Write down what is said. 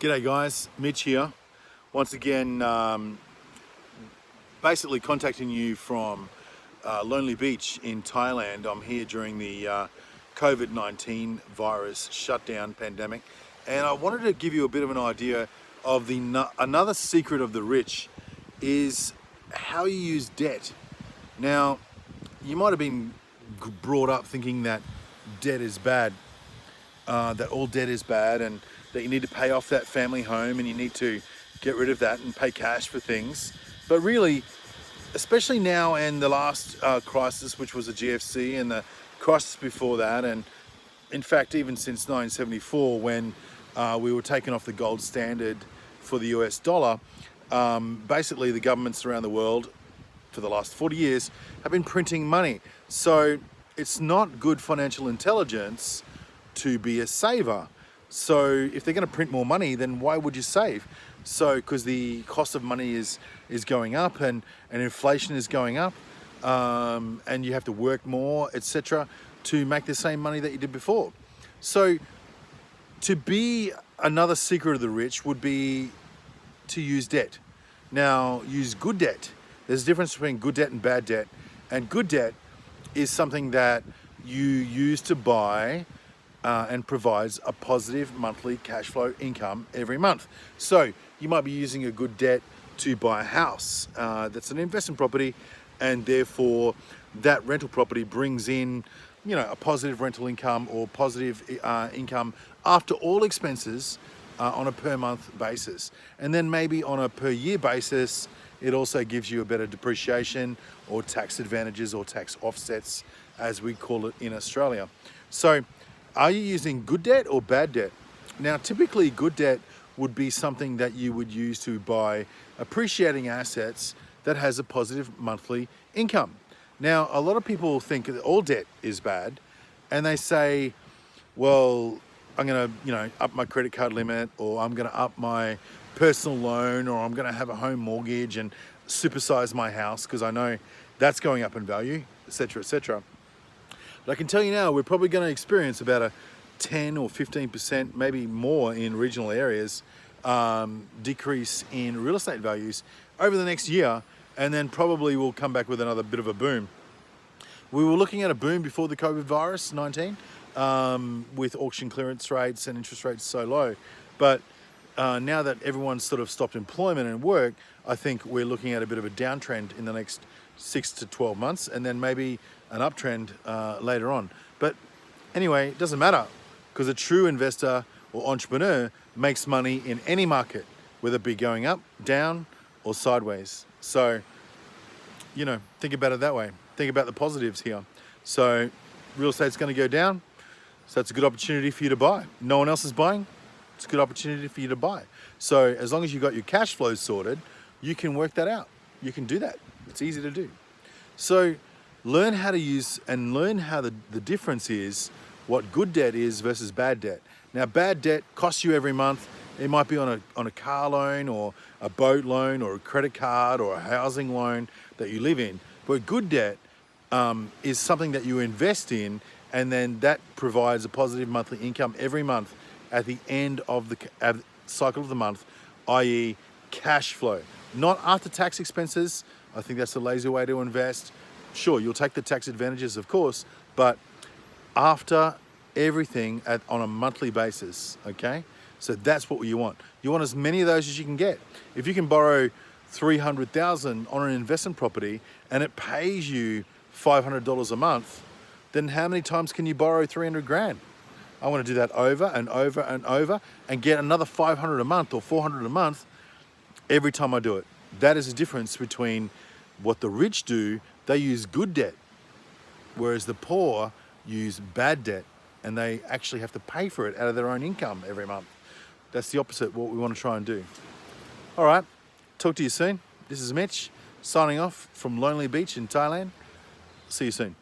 G'day guys, Mitch here. Once again, basically contacting you from Lonely Beach in Thailand. I'm here during the COVID-19 virus shutdown pandemic, and I wanted to give you a bit of an idea of another secret of the rich is how you use debt. Now, you might have been brought up thinking that debt is bad, that all debt is bad, and that you need to pay off that family home and you need to get rid of that and pay cash for things. But really, especially now and the last crisis, which was the GFC, and the crisis before that, and in fact even since 1974 when we were taken off the gold standard for the US dollar, basically the governments around the world for the last 40 years have been printing money. So it's not good financial intelligence to be a saver. So if they're going to print more money, then why would you save? So because the cost of money is going up, and inflation is going up, and you have to work more, etc., to make the same money that you did before. So to be another secret of the rich would be to use debt. Now, use good debt. There's a difference between good debt and bad debt. And good debt is something that you use to buy and provides a positive monthly cash flow income every month. So you might be using a good debt to buy a house that's an investment property, and therefore that rental property brings in, a positive rental income or positive income after all expenses on a per month basis. And then maybe on a per year basis, it also gives you a better depreciation or tax advantages or tax offsets, as we call it in Australia. So are you using good debt or bad debt? Now, typically good debt would be something that you would use to buy appreciating assets that has a positive monthly income. Now, a lot of people think that all debt is bad, and they say, well, I'm gonna, up my credit card limit, or I'm gonna up my personal loan, or I'm gonna have a home mortgage and supersize my house because I know that's going up in value, etc., etc. But I can tell you now, we're probably going to experience about a 10 or 15%, maybe more in regional areas, decrease in real estate values over the next year, and then probably we'll come back with another bit of a boom. We were looking at a boom before the COVID virus 19, with auction clearance rates and interest rates so low. But now that everyone's sort of stopped employment and work, I think we're looking at a bit of a downtrend in the next 6 to 12 months, and then maybe an uptrend later on. But anyway, it doesn't matter, because a true investor or entrepreneur makes money in any market, whether it be going up, down, or sideways. So, think about it that way. Think about the positives here. So real estate's going to go down, so it's a good opportunity for you to buy. No one else is buying, it's a good opportunity for you to buy. So as long as you've got your cash flows sorted, you can work that out. You can do that. It's easy to do. So learn how to use and learn how the difference is, what good debt is versus bad debt. Now, bad debt costs you every month. It might be on a car loan or a boat loan or a credit card or a housing loan that you live in. But good debt is something that you invest in, and then that provides a positive monthly income every month at the end of the cycle of the month, i.e. cash flow. Not after tax expenses. I think that's a lazy way to invest. Sure, you'll take the tax advantages, of course, but after everything on a monthly basis, okay? So that's what you want. You want as many of those as you can get. If you can borrow $300,000 on an investment property and it pays you $500 a month, then how many times can you borrow 300 grand? I want to do that over and over and over and get another 500 a month or 400 a month every time I do it. That is the difference between what the rich do. They use good debt, whereas the poor use bad debt, and they actually have to pay for it out of their own income every month. That's the opposite of what we want to try and do. All right, talk to you soon. This is Mitch, signing off from Lonely Beach in Thailand. See you soon.